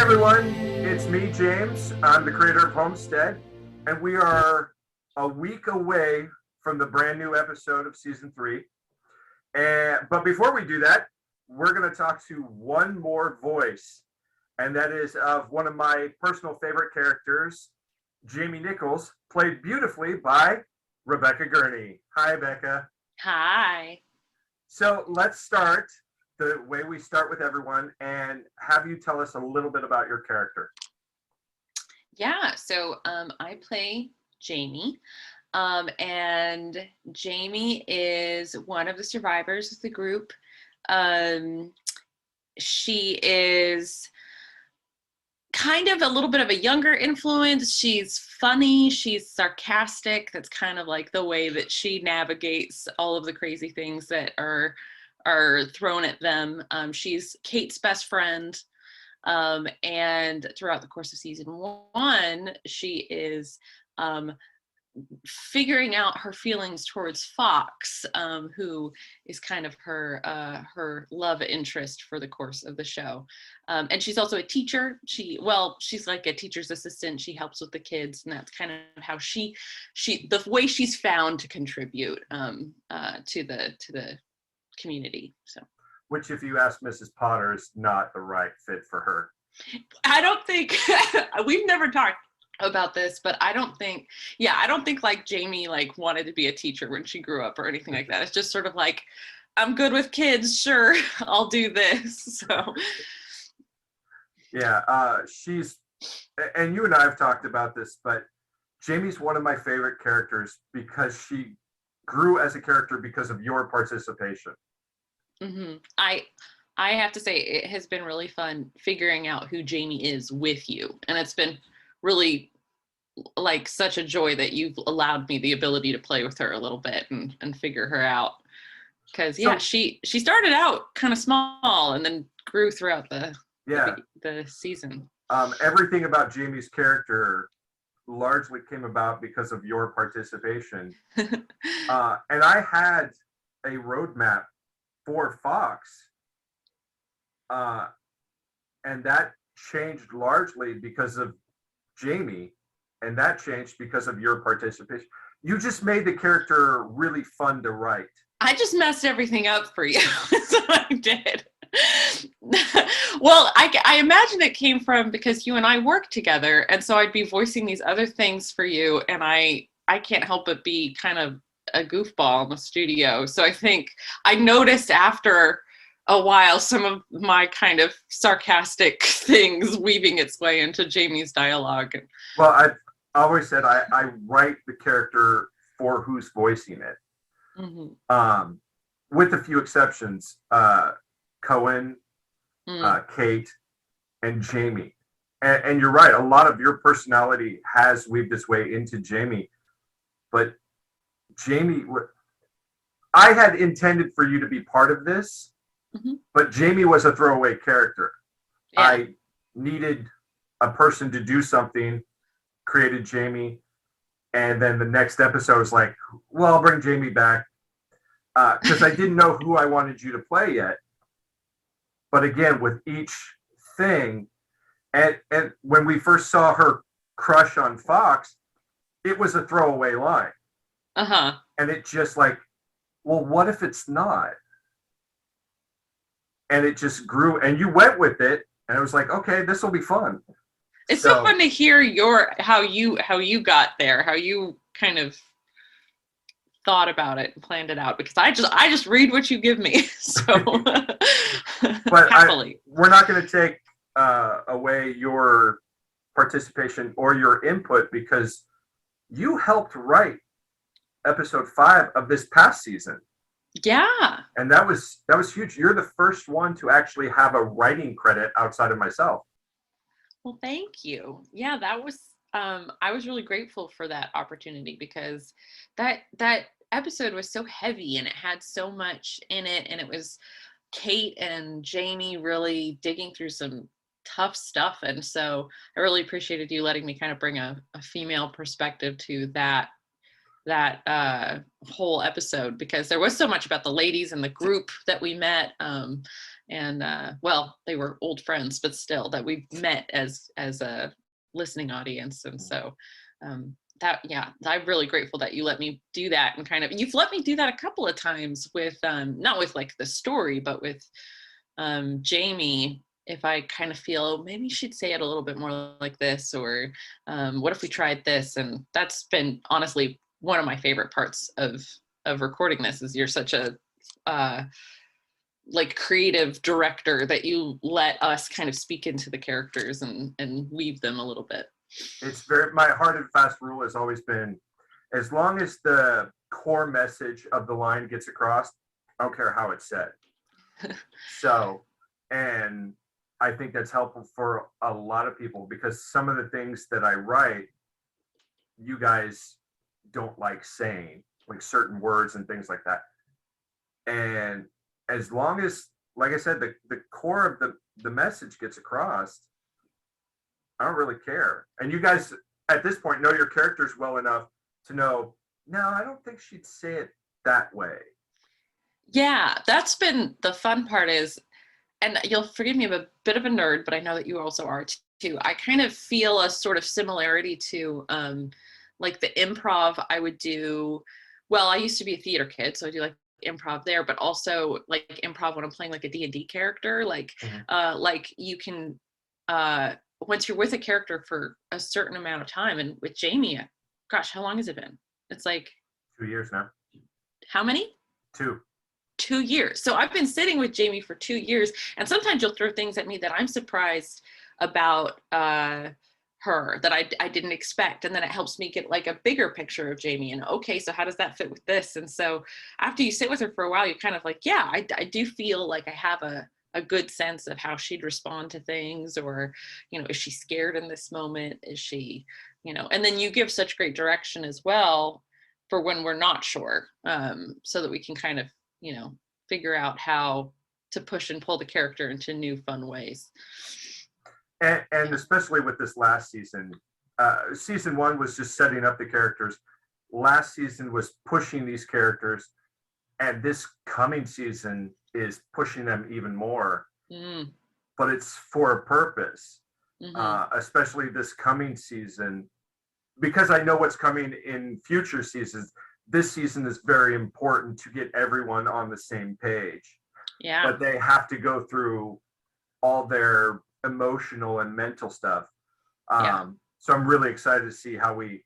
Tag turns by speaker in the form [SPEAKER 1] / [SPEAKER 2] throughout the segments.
[SPEAKER 1] everyone, it's me, James. I'm the creator of Homestead, and we are a week away from the brand new episode of season 3. But before we do that, we're going to talk to one more voice, and that is of one of my personal favorite characters, Jamie Nichols, played beautifully by Rebecca Gurney. Hi, Becca.
[SPEAKER 2] Hi.
[SPEAKER 1] So let's start the way we start with everyone and have you tell us a little bit about your character.
[SPEAKER 2] Yeah, so I play Jamie, and Jamie is one of the survivors of the group. She is kind of a little bit of a younger influence. She's funny, she's sarcastic. That's kind of like the way that she navigates all of the crazy things that are thrown at them. She's Kate's best friend, and throughout the course of season 1, she is figuring out her feelings towards Fox, who is kind of her love interest for the course of the show. And she's also a teacher. She's like a teacher's assistant. She helps with the kids, and that's kind of how the way she's found to contribute to the community. So,
[SPEAKER 1] which, if you ask Mrs. Potter, is not the right fit for her.
[SPEAKER 2] I don't think we've never talked about this, but I don't think like Jamie like wanted to be a teacher when she grew up or anything like that. It's just sort of like, I'm good with kids, sure, I'll do this. So
[SPEAKER 1] yeah, she's, and you and I have talked about this, but Jamie's one of my favorite characters because she grew as a character because of your participation.
[SPEAKER 2] Mm-hmm. I have to say, it has been really fun figuring out who Jamie is with you, and it's been really like such a joy that you've allowed me the ability to play with her a little bit and figure her out, because she started out kind of small and then grew throughout the season.
[SPEAKER 1] Everything about Jamie's character largely came about because of your participation. And I had a roadmap for Fox, and that changed largely because of Jamie, and that changed because of your participation. You just made the character really fun to write.
[SPEAKER 2] I just messed everything up for you. That's what I did. Well, I imagine it came from because you and I worked together, and so I'd be voicing these other things for you, and I can't help but be kind of a goofball in the studio. So I think I noticed after a while some of my kind of sarcastic things weaving its way into Jamie's dialogue.
[SPEAKER 1] Well, I've always said I write the character for who's voicing it. Mm-hmm. With a few exceptions, Cohen, Kate, and Jamie. And you're right, a lot of your personality has weaved its way into Jamie. But Jamie, I had intended for you to be part of this, mm-hmm. but Jamie was a throwaway character. Yeah. I needed a person to do something, created Jamie, and then the next episode was like, well, I'll bring Jamie back, because I didn't know who I wanted you to play yet. But again, with each thing, and when we first saw her crush on Fox, it was a throwaway line.
[SPEAKER 2] Uh-huh.
[SPEAKER 1] And it just like, well, what if it's not? And it just grew, and you went with it, and it was like, okay, this will be fun.
[SPEAKER 2] It's so fun to hear how you got there, how you kind of thought about it and planned it out, because I just read what you give me. So
[SPEAKER 1] but
[SPEAKER 2] happily.
[SPEAKER 1] We're not going to take away your participation or your input, because you helped write episode 5 of this past season.
[SPEAKER 2] Yeah.
[SPEAKER 1] And that was huge. You're the first one to actually have a writing credit outside of myself.
[SPEAKER 2] Well, thank you. Yeah, that was I was really grateful for that opportunity, because that episode was so heavy and it had so much in it, and it was Kate and Jamie really digging through some tough stuff, and so I really appreciated you letting me kind of bring a female perspective to that that whole episode, because there was so much about the ladies and the group that we met, and well, they were old friends, but still that we met as a listening audience. And so I'm really grateful that you let me do that, and kind of, you've let me do that a couple of times with not with like the story, but with Jamie, if I kind of feel maybe she'd say it a little bit more like this, or what if we tried this? And that's been honestly one of my favorite parts of recording this, is you're such a like creative director that you let us kind of speak into the characters and weave them a little bit.
[SPEAKER 1] It's my hard and fast rule has always been, as long as the core message of the line gets across, I don't care how it's said. So, and I think that's helpful for a lot of people, because some of the things that I write, you guys don't like saying, like certain words and things like that. And as long as, like I said, the core of the message gets across, I don't really care. And you guys at this point know your characters well enough to know, no, I don't think she'd say it that way.
[SPEAKER 2] Yeah, that's been the fun part, is, and you'll forgive me, I'm a bit of a nerd, but I know that you also are too. I kind of feel a sort of similarity to like the improv I would do. Well, I used to be a theater kid, so I do like improv there, but also like improv when I'm playing like a D&D character, like like you can once you're with a character for a certain amount of time, and with Jamie, gosh, how long has it been? It's like
[SPEAKER 1] 2 years now.
[SPEAKER 2] How many?
[SPEAKER 1] 2
[SPEAKER 2] years. So I've been sitting with Jamie for 2 years, and sometimes you'll throw things at me that I'm surprised about her, that I didn't expect, and then it helps me get like a bigger picture of Jamie, and okay, so how does that fit with this? And so after you sit with her for a while, you're kind of like, yeah, I do feel like I have a good sense of how she'd respond to things, or, you know, is she scared in this moment? Is she, you know, and then you give such great direction as well for when we're not sure, so that we can kind of, you know, figure out how to push and pull the character into new fun ways.
[SPEAKER 1] And especially with this last season, season 1 was just setting up the characters. Last season was pushing these characters, and this coming season is pushing them even more. But it's for a purpose. Especially this coming season, because I know what's coming in future seasons. This season is very important to get everyone on the same page.
[SPEAKER 2] Yeah.
[SPEAKER 1] But they have to go through all their emotional and mental stuff. So I'm really excited to see how we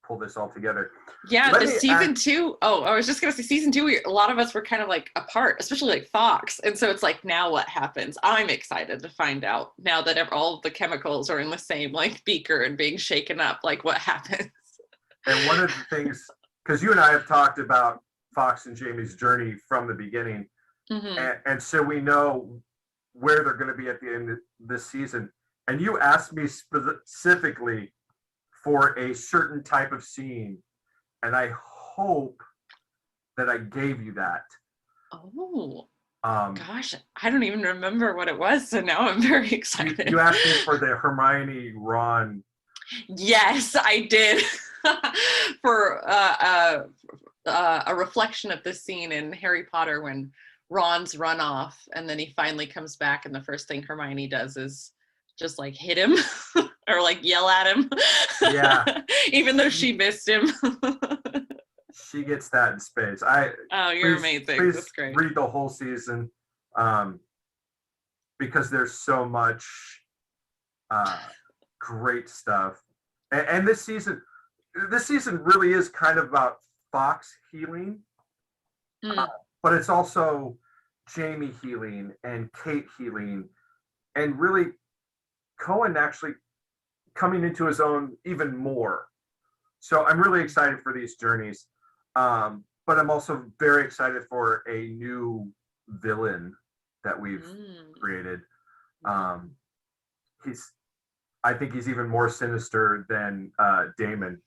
[SPEAKER 1] pull this all together.
[SPEAKER 2] Yeah, the season 2. Oh, I was just gonna say season 2. A lot of us were kind of like apart, especially like Fox, and so it's like, now what happens? I'm excited to find out now that all of the chemicals are in the same like beaker and being shaken up. Like, what happens?
[SPEAKER 1] And one of the things, because you and I have talked about Fox and Jamie's journey from the beginning, and so we know where they're going to be at the end of this season. And you asked me specifically for a certain type of scene, and I hope that I gave you that.
[SPEAKER 2] Oh, gosh, I don't even remember what it was, so now I'm very excited.
[SPEAKER 1] You asked me for the Hermione Ron.
[SPEAKER 2] Yes, I did. For a reflection of this scene in Harry Potter when Ron's run off, and then he finally comes back, and the first thing Hermione does is just like hit him or like yell at him.
[SPEAKER 1] Yeah.
[SPEAKER 2] Even though she missed him.
[SPEAKER 1] She gets that in spades.
[SPEAKER 2] You're amazing.
[SPEAKER 1] Please
[SPEAKER 2] That's great.
[SPEAKER 1] Read the whole season, because there's so much great stuff. And this season really is kind of about Fox healing, but it's also Jamie healing and Kate healing, and really Cohen actually coming into his own even more. So I'm really excited for these journeys, but I'm also very excited for a new villain that we've created. I think he's even more sinister than Damon,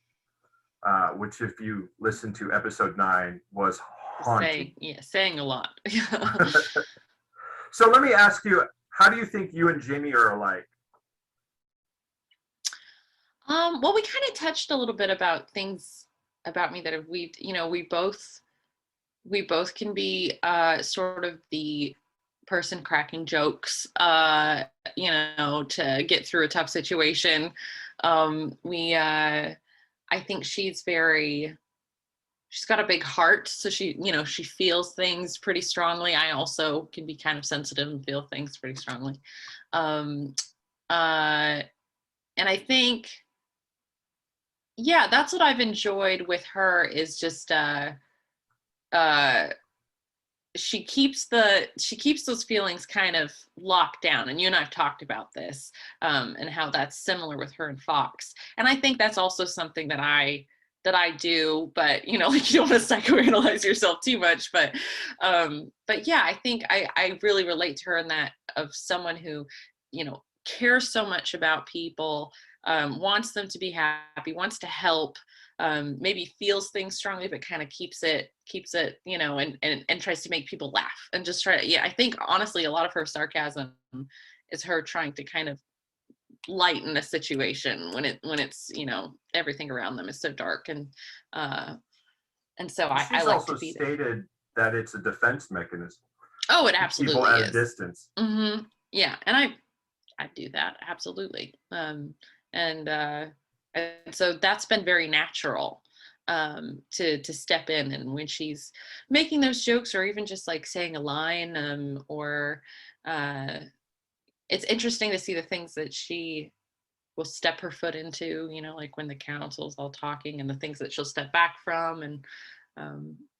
[SPEAKER 1] which, if you listen to episode 9, was haunting.
[SPEAKER 2] Saying a lot.
[SPEAKER 1] So let me ask you, how do you think you and Jamie are alike?
[SPEAKER 2] Well, we kind of touched a little bit about things about me that we both can be sort of the person cracking jokes, to get through a tough situation. I think she's got a big heart, so she feels things pretty strongly. I also can be kind of sensitive and feel things pretty strongly. Um, and I think, yeah, that's what I've enjoyed with her, is just uh, she keeps those feelings kind of locked down, and you and I've talked about this, and how that's similar with her and Fox. And I think that's also something that I do, but like, you don't want to psychoanalyze yourself too much, but yeah, I think I really relate to her in that, of someone who cares so much about people, wants them to be happy, wants to help, maybe feels things strongly, but kind of keeps it, and tries to make people laugh, and just I think honestly a lot of her sarcasm is her trying to kind of lighten a situation when it's everything around them is so dark, and so I
[SPEAKER 1] She's
[SPEAKER 2] like to
[SPEAKER 1] also
[SPEAKER 2] be there.
[SPEAKER 1] stated that it's a defense mechanism.
[SPEAKER 2] Oh, it
[SPEAKER 1] Keep people
[SPEAKER 2] absolutely
[SPEAKER 1] at a
[SPEAKER 2] is.
[SPEAKER 1] distance.
[SPEAKER 2] Yeah, and I do that absolutely, and so that's been very natural, to step in, and when she's making those jokes, or even just like saying a line, or uh, it's interesting to see the things that she will step her foot into, like when the council's all talking, and the things that she'll step back from. And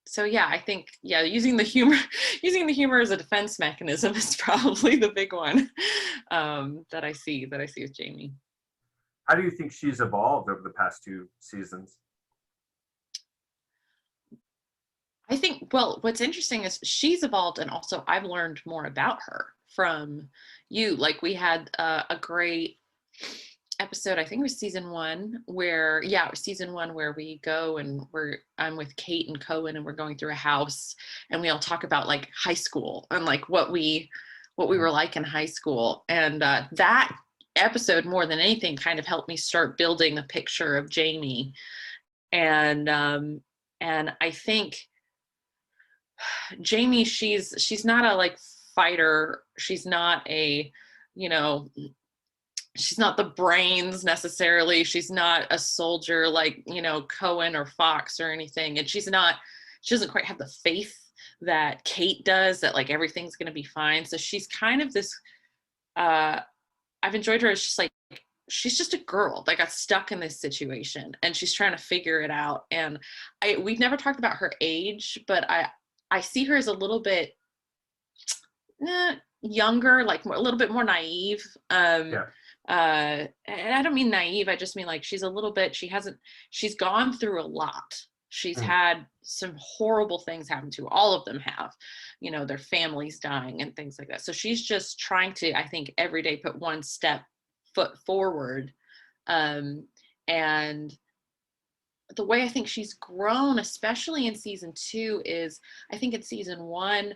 [SPEAKER 2] so yeah, I think, yeah, using the humor using the humor as a defense mechanism is probably the big one, that I see with Jamie.
[SPEAKER 1] How do you think she's evolved over the past 2 seasons?
[SPEAKER 2] I think, well, what's interesting is she's evolved, and also I've learned more about her from you. Like, we had a great episode, I think it was season one, where, yeah, it was season one, where we go and I'm with Kate and Cohen, and we're going through a house, and we all talk about like high school, and like what we were like in high school. And that episode, more than anything, kind of helped me start building the picture of Jamie. And I think Jamie, she's not a like fighter. She's not a, you know, she's not the brains necessarily. She's not a soldier like, Cohen or Fox or anything. And she doesn't quite have the faith that Kate does, that like everything's going to be fine. So she's kind of this, I've enjoyed her as just like, she's just a girl that got stuck in this situation, and she's trying to figure it out. And we've never talked about her age, but I see her as a little bit younger, like a little bit more naive.
[SPEAKER 1] Yeah.
[SPEAKER 2] And I don't mean naive, I just mean like she's gone through a lot. She's had some horrible things happen to her. All of them have, their families dying and things like that. So she's just trying to, I think, every day put one foot forward. And the way I think she's grown, especially in season 2, is I think in season 1,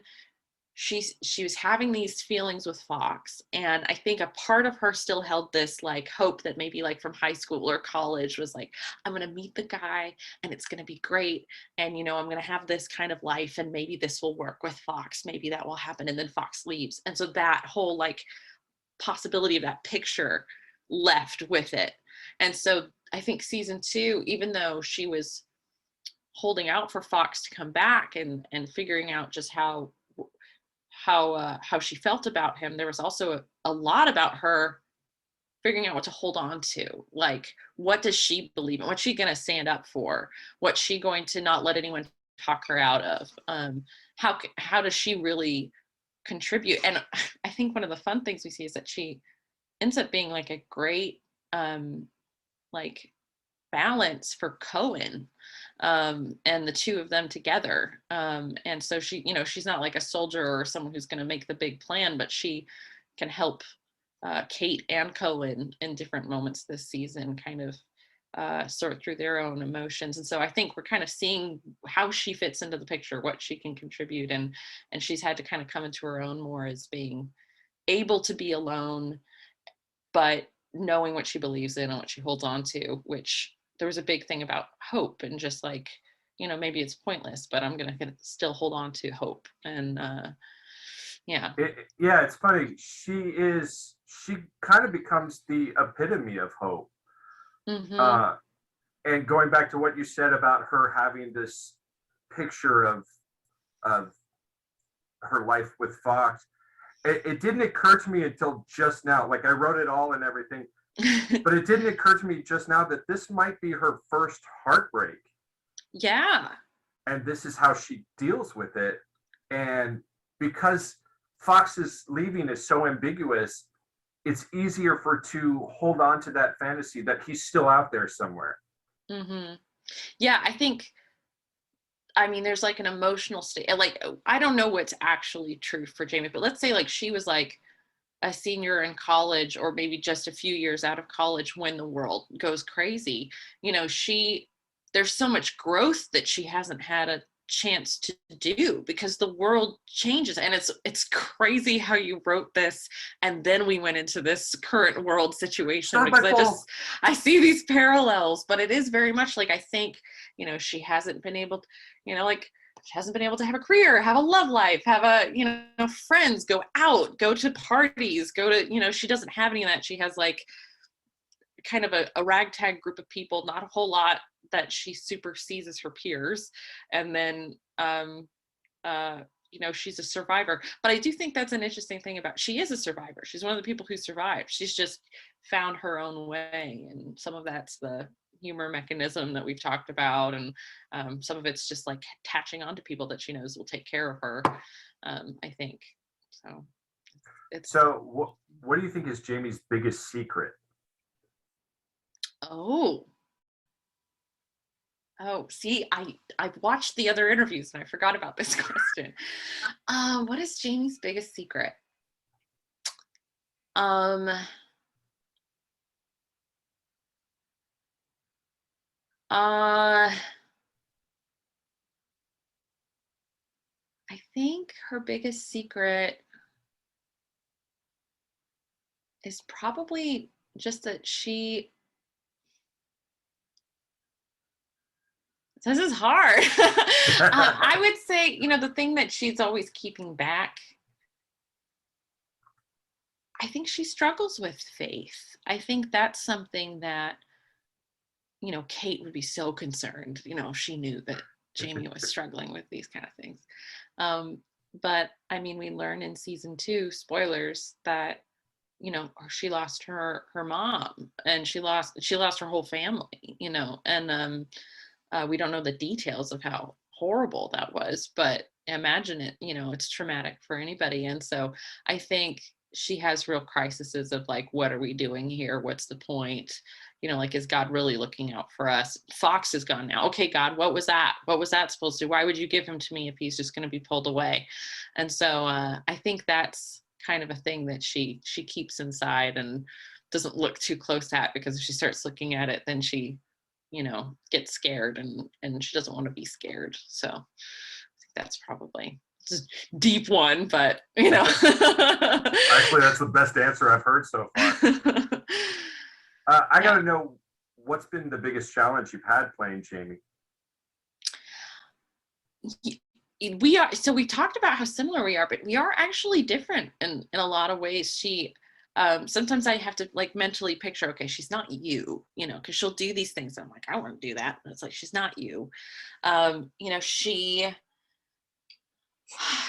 [SPEAKER 2] she was having these feelings with Fox, and I think a part of her still held this like hope that maybe like from high school or college was like, I'm going to meet the guy and it's going to be great, and I'm going to have this kind of life, and maybe this will work with Fox, maybe that will happen. And then Fox leaves, and so that whole like possibility of that picture left with it. And so I think season 2, even though she was holding out for Fox to come back and figuring out just how she felt about him, there was also a lot about her figuring out what to hold on to. Like, what does she believe in? What's she going to stand up for? What's she going to not let anyone talk her out of? How does she really contribute? And I think one of the fun things we see is that she ends up being like a great like balance for Cohen, and the two of them together. And so she, she's not like a soldier or someone who's going to make the big plan, but she can help Kate and Cohen in different moments this season kind of sort through their own emotions. And so I think we're kind of seeing how she fits into the picture, what she can contribute, and she's had to kind of come into her own more as being able to be alone, but knowing what she believes in and what she holds on to, which there was a big thing about hope and just like, maybe it's pointless, but I'm gonna still hold on to hope. And yeah.
[SPEAKER 1] Yeah, it's funny. She kind of becomes the epitome of hope.
[SPEAKER 2] Mm-hmm.
[SPEAKER 1] Uh, and going back to what you said about her having this picture of her life with Fox, it didn't occur to me until just now. Like I wrote it all and everything, but it didn't occur to me just now that this might be her first heartbreak.
[SPEAKER 2] Yeah.
[SPEAKER 1] And this is how she deals with it. And because Fox's leaving is so ambiguous, it's easier for to hold on to that fantasy that he's still out there somewhere.
[SPEAKER 2] Mm-hmm. Yeah, I mean, there's like an emotional state. Like, I don't know what's actually true for Jamie, but let's say like she was like a senior in college, or maybe just a few years out of college when the world goes crazy. There's so much growth that she hasn't had a chance to do because the world changes. And it's crazy how you wrote this and then we went into this current world situation, because I see these parallels. But it is very much like, I think she hasn't been able to, like, she hasn't been able to have a career, have a love life, have friends, go out, go to parties, she doesn't have any of that. She has like kind of a ragtag group of people, not a whole lot that she super sees as her peers. And then, she's a survivor. But I do think that's an interesting thing she is a survivor. She's one of the people who survived. She's just found her own way. And some of that's the humor mechanism that we've talked about. And some of it's just like attaching onto people that she knows will take care of her, I think.
[SPEAKER 1] So what do you think is Jamie's biggest secret?
[SPEAKER 2] Oh, see, I've watched the other interviews and I forgot about this question. What is Jamie's biggest secret? Um, I think her biggest secret is probably just that this is hard. I would say, the thing that she's always keeping back, I think she struggles with faith. I think that's something that, Kate would be so concerned, if she knew that Jamie was struggling with these kind of things. But I mean, we learn in season 2, spoilers, that she lost her mom, and she lost her whole family, and we don't know the details of how horrible that was, but imagine it, it's traumatic for anybody. And so I think she has real crises of like, what are we doing here? What's the point? Like, is God really looking out for us? Fox is gone now. Okay, God, what was that? What was that supposed to do? Why would you give him to me if he's just going to be pulled away? And so I think that's kind of a thing that she keeps inside and doesn't look too close at, because if she starts looking at it, then she gets scared, and she doesn't want to be scared. So I think that's probably just a deep one, but
[SPEAKER 1] Actually, that's the best answer I've heard so far. I gotta know, what's been the biggest challenge you've had playing Jamie?
[SPEAKER 2] We talked about how similar we are, but we are actually different in a lot of ways. She sometimes I have to like mentally picture, okay, she's not you, because she'll do these things. I'm like, I want to do that. And it's like, she's not you.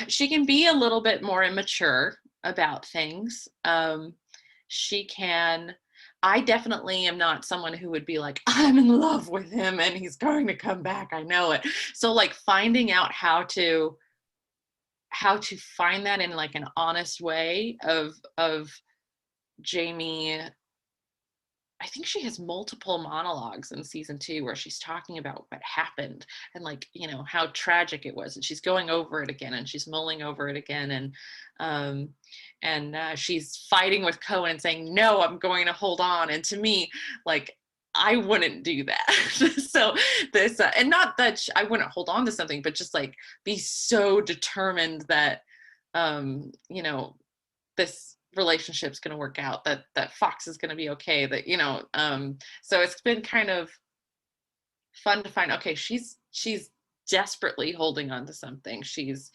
[SPEAKER 2] She can be a little bit more immature about things. I definitely am not someone who would be like, I'm in love with him and he's going to come back. I know it. So like finding out how to find that in like an honest way of Jamie. I think she has multiple monologues in season 2 where she's talking about what happened and like, how tragic it was. And she's going over it again and she's mulling over it again. And she's fighting with Cohen and saying, no, I'm going to hold on. And to me, like, I wouldn't do that. So this, and not that I wouldn't hold on to something, but just like be so determined that, this relationship's going to work out, that Fox is going to be okay, that so it's been kind of fun to find, okay, she's desperately holding on to something. She's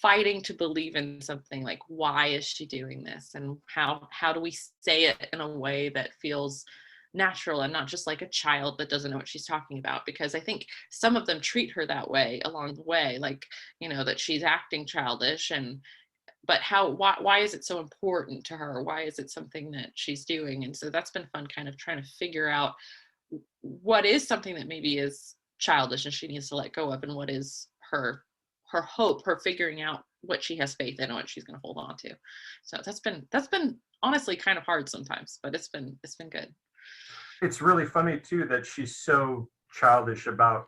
[SPEAKER 2] fighting to believe in something. Like, why is she doing this? And how do we say it in a way that feels natural and not just like a child that doesn't know what she's talking about? Because I think some of them treat her that way along the way, like, you know, that she's acting childish, and but why is it so important to her? Why is it something that she's doing? And so that's been fun, kind of trying to figure out what is something that maybe is childish and she needs to let go of, and what is her hope, her figuring out what she has faith in and what she's going to hold on to. So that's been honestly kind of hard sometimes, but it's been good.
[SPEAKER 1] It's really funny too that she's so childish about,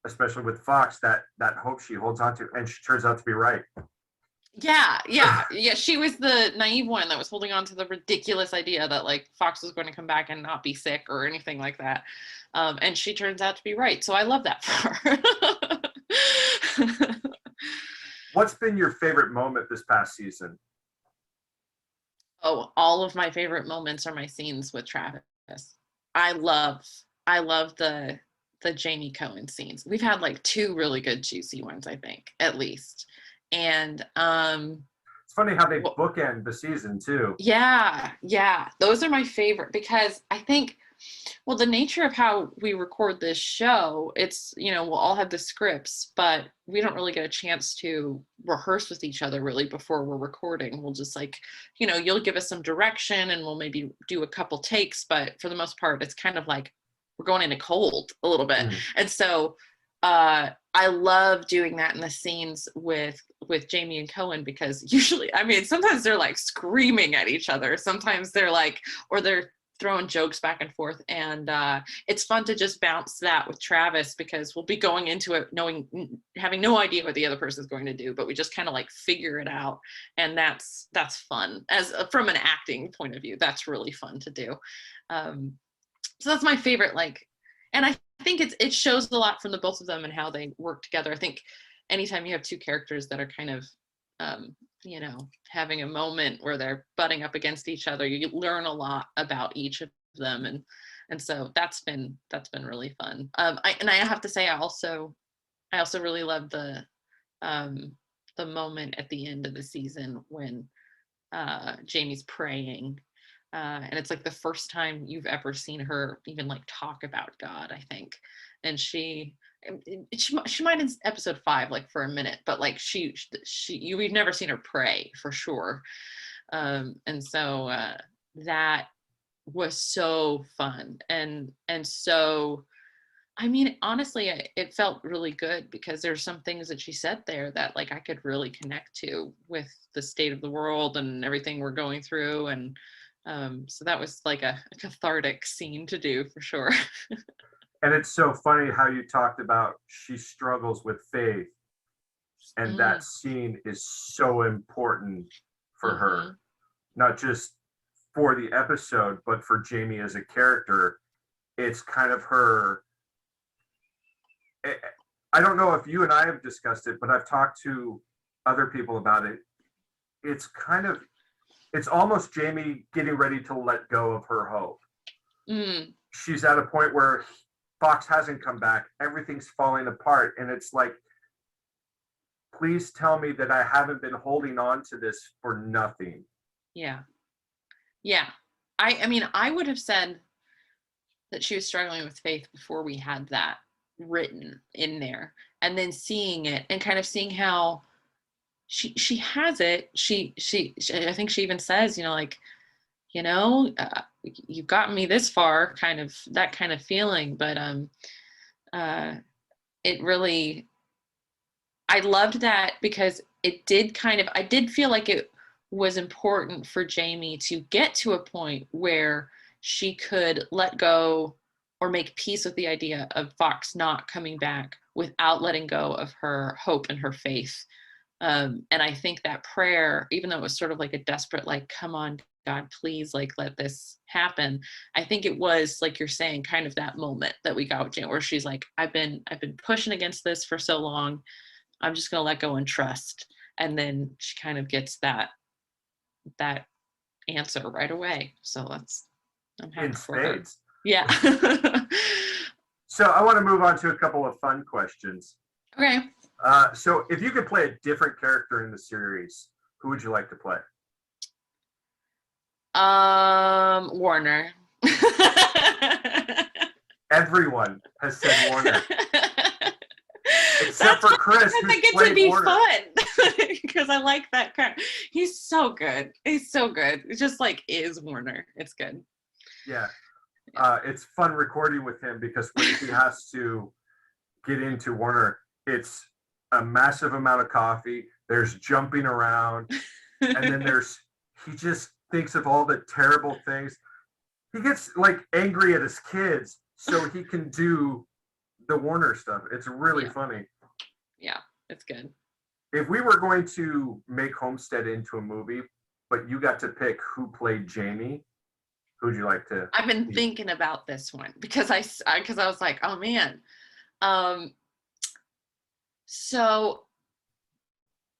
[SPEAKER 1] especially with Fox, that hope she holds on to, and she turns out to be right.
[SPEAKER 2] Yeah. She was the naive one that was holding on to the ridiculous idea that like Fox was going to come back and not be sick or anything like that. And she turns out to be right. So I love that for her.
[SPEAKER 1] What's been your favorite moment this past season?
[SPEAKER 2] Oh, all of my favorite moments are my scenes with Travis. I love the Jamie Cohen scenes. We've had like 2 really good juicy ones, I think, at least. And
[SPEAKER 1] it's funny how they bookend the season too.
[SPEAKER 2] Yeah, those are my favorite, because I think, well, the nature of how we record this show, it's, you know, we'll all have the scripts, but we don't really get a chance to rehearse with each other really before we're recording. We'll just like, you know, you'll give us some direction and we'll maybe do a couple takes, but for the most part, it's kind of like we're going into cold a little bit. And so I love doing that in the scenes with Jamie and Cohen, because usually, I mean, sometimes they're like screaming at each other. Sometimes they're like, or they're throwing jokes back and forth. And it's fun to just bounce that with Travis, because we'll be going into it having no idea what the other person is going to do, but we just kind of like figure it out. And that's fun as from an acting point of view. That's really fun to do. So that's my favorite, like, and I think it shows a lot from the both of them and how they work together. I think anytime you have 2 characters that are kind of, you know, having a moment where they're butting up against each other, you learn a lot about each of them, and so that's been really fun. I have to say, I also really love the moment at the end of the season when Jamie's praying. And it's like the first time you've ever seen her even like talk about God, I think. And she might in episode 5, like for a minute, but like we've never seen her pray for sure. And so that was so fun. And so, I mean, honestly, it felt really good, because there's some things that she said there that like I could really connect to with the state of the world and everything we're going through. And so that was like a cathartic scene to do for sure.
[SPEAKER 1] And it's so funny how you talked about she struggles with faith, and that scene is so important for her, not just for the episode, but for Jamie as a character. It's kind of her, I don't know if you and I have discussed it, but I've talked to other people about it. It's almost Jamie getting ready to let go of her hope. She's at a point where Fox hasn't come back. Everything's falling apart. And it's like, please tell me that I haven't been holding on to this for nothing.
[SPEAKER 2] Yeah. I mean, I would have said that she was struggling with faith before we had that written in there. And then seeing it and kind of seeing how she has it. She I think she even says, you know, like, you know, you've gotten me this far, kind of that kind of feeling. But it really, I loved that, because it did kind of, I did feel like it was important for Jamie to get to a point where she could let go or make peace with the idea of Fox not coming back without letting go of her hope and her faith. And I think that prayer, even though it was sort of like a desperate, like, come on, God, please, like, let this happen. I think it was, like you're saying, kind of that moment that we got with Jan, where she's like, I've been pushing against this for so long. I'm just going to let go and trust. And then she kind of gets that answer right away. So I'm happy for her. Yeah.
[SPEAKER 1] So I want to move on to a couple of fun questions.
[SPEAKER 2] Okay.
[SPEAKER 1] So if you could play a different character in the series, who would you like to play?
[SPEAKER 2] Warner.
[SPEAKER 1] Everyone has said Warner. Except
[SPEAKER 2] That's
[SPEAKER 1] for Chris,
[SPEAKER 2] I
[SPEAKER 1] who's
[SPEAKER 2] think it
[SPEAKER 1] played
[SPEAKER 2] to be
[SPEAKER 1] Warner.
[SPEAKER 2] fun because I like that character. He's so good. He's so good. It just like is Warner. It's good.
[SPEAKER 1] Yeah. It's fun recording with him because when he has to get into Warner, it's a massive amount of coffee. There's jumping around, and then he just thinks of all the terrible things. He gets like angry at his kids so he can do the Warner stuff. It's really funny.
[SPEAKER 2] Yeah, it's good.
[SPEAKER 1] If we were going to make Homestead into a movie, but you got to pick who played Jamie, who'd you like to?
[SPEAKER 2] I've been thinking about this one because I was like, oh man. So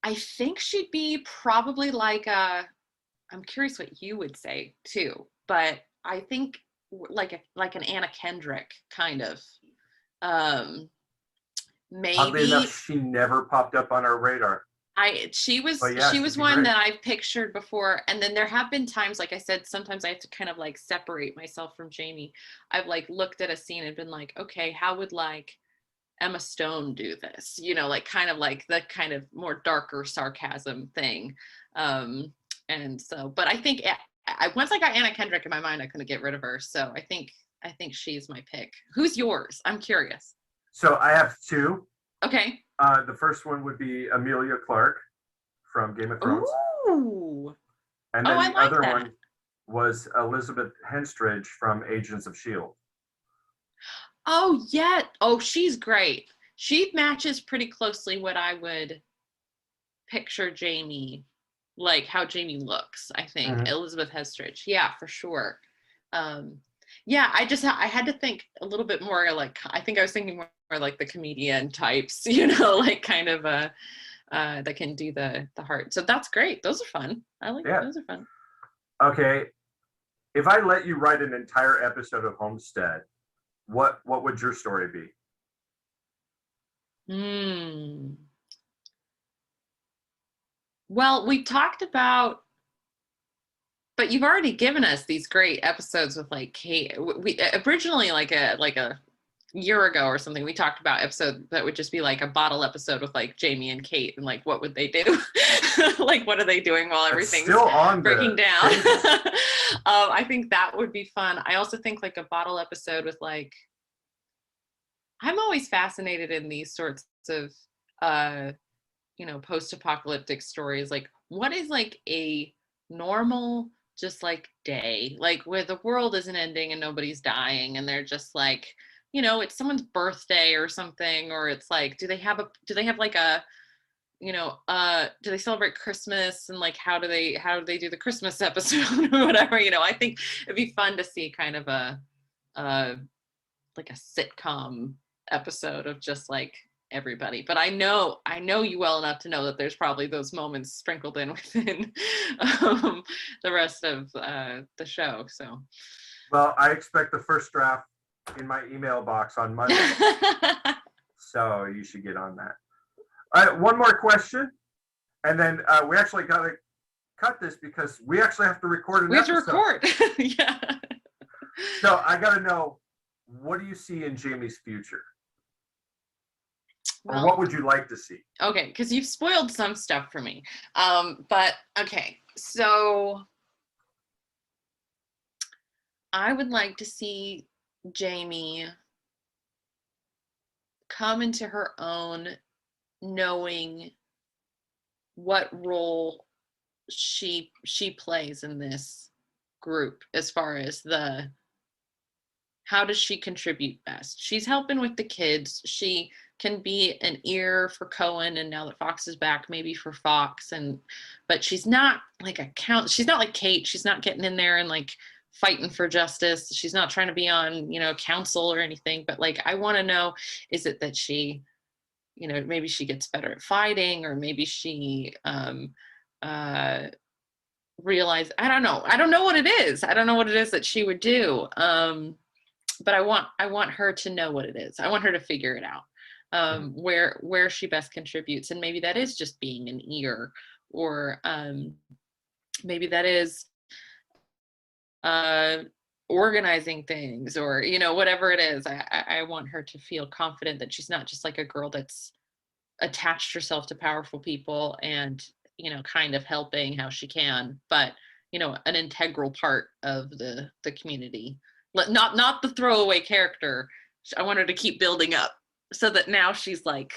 [SPEAKER 2] I think she'd be probably like I'm curious what you would say too, but I think like an Anna Kendrick kind of. Maybe.
[SPEAKER 1] Oddly enough, she never popped up on our radar.
[SPEAKER 2] She was
[SPEAKER 1] she'd
[SPEAKER 2] one
[SPEAKER 1] great.
[SPEAKER 2] that I've pictured before, and then there have been times, like I said, sometimes I have to kind of like separate myself from Jamie. I've like looked at a scene and been like, okay, how would like Emma Stone do this? You know, like kind of like the kind of more darker sarcasm thing. And so, but I think once I got Anna Kendrick in my mind, I couldn't get rid of her. So I think she's my pick. Who's yours? I'm curious.
[SPEAKER 1] So I have two.
[SPEAKER 2] Okay.
[SPEAKER 1] The first one would be Emilia Clarke from Game of Thrones.
[SPEAKER 2] Ooh.
[SPEAKER 1] And then the other one was Elizabeth Henstridge from Agents of S.H.I.E.L.D.
[SPEAKER 2] Oh, yeah. Oh, she's great. She matches pretty closely what I would picture Jamie, like how Jamie looks, I think. Mm-hmm. Elizabeth Henstridge. Yeah, for sure. Yeah, I had to think a little bit more like, I think I was thinking more like the comedian types, you know, like kind of that can do the heart. So that's great. Those are fun. I like those are fun.
[SPEAKER 1] Okay. If I let you write an entire episode of Homestead, what would your story be?
[SPEAKER 2] Well, we talked about, but you've already given us these great episodes with like Kate. We originally like a year ago or something, we talked about episode that would just be like a bottle episode with like Jamie and Kate and like what would they do? Like what are they doing while everything's still on breaking down? I think that would be fun. I also think like a bottle episode with like, I'm always fascinated in these sorts of post-apocalyptic stories. Like what is like a normal just like day, like where the world isn't ending and nobody's dying and they're just like, it's someone's birthday or something, or it's like, do they have like a, do they celebrate Christmas, and like how do they do the Christmas episode or whatever? I think it'd be fun to see kind of a like a sitcom episode of just like everybody. But I know you well enough to know that there's probably those moments sprinkled in within the rest of the show. So,
[SPEAKER 1] well, I expect the first draft in my email box on Monday. So you should get on that. All right, one more question, and then we actually got to cut this because we actually have to record an episode.
[SPEAKER 2] We have to record. Yeah.
[SPEAKER 1] So I got to know, what do you see in Jamie's future? Well, or what would you like to see?
[SPEAKER 2] Okay, because you've spoiled some stuff for me. But okay, so I would like to see Jamie come into her own, knowing what role she plays in this group as far as how does she contribute best. She's helping with the kids. She can be an ear for Cohen, and now that Fox is back, maybe for Fox, but she's not like she's not like Kate. She's not getting in there and like fighting for justice. She's not trying to be on, council or anything, but like, I want to know, is it that she, maybe she gets better at fighting, or maybe she realize, I don't know what it is. I don't know what it is that she would do. but I want her to know what it is. I want her to figure it out. Where she best contributes, and maybe that is just being an ear, or maybe that is organizing things, or whatever it is. I want her to feel confident that she's not just like a girl that's attached herself to powerful people and kind of helping how she can, but an integral part of the community. Not the throwaway character. I want her to keep building up so that now she's like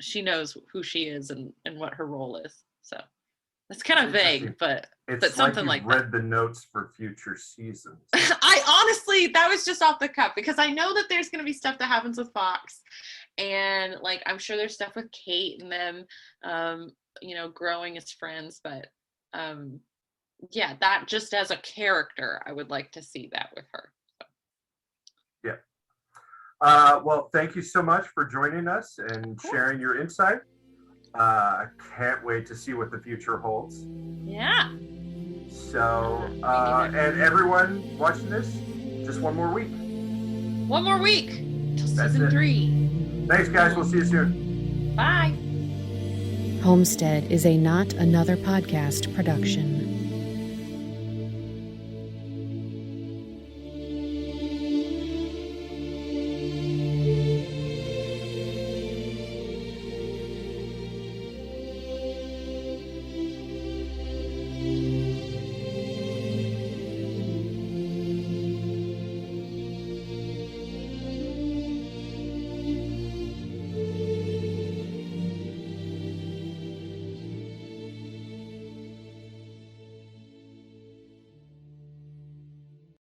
[SPEAKER 2] she knows who she is and what her role is. So that's kind of vague, but something like
[SPEAKER 1] read the notes for future seasons.
[SPEAKER 2] I honestly, that was just off the cuff, because I know that there's going to be stuff that happens with Fox, and like I'm sure there's stuff with Kate and them growing as friends, but yeah, that just as a character, I would like to see that with her. So.
[SPEAKER 1] Yeah. Well, thank you so much for joining us and sharing your insight. Can't wait to see what the future holds.
[SPEAKER 2] Yeah.
[SPEAKER 1] So, and everyone watching this, just one more week.
[SPEAKER 2] One more week till season 3.
[SPEAKER 1] Thanks, guys. We'll see you soon.
[SPEAKER 2] Bye.
[SPEAKER 3] Homestead is a Not Another Podcast production.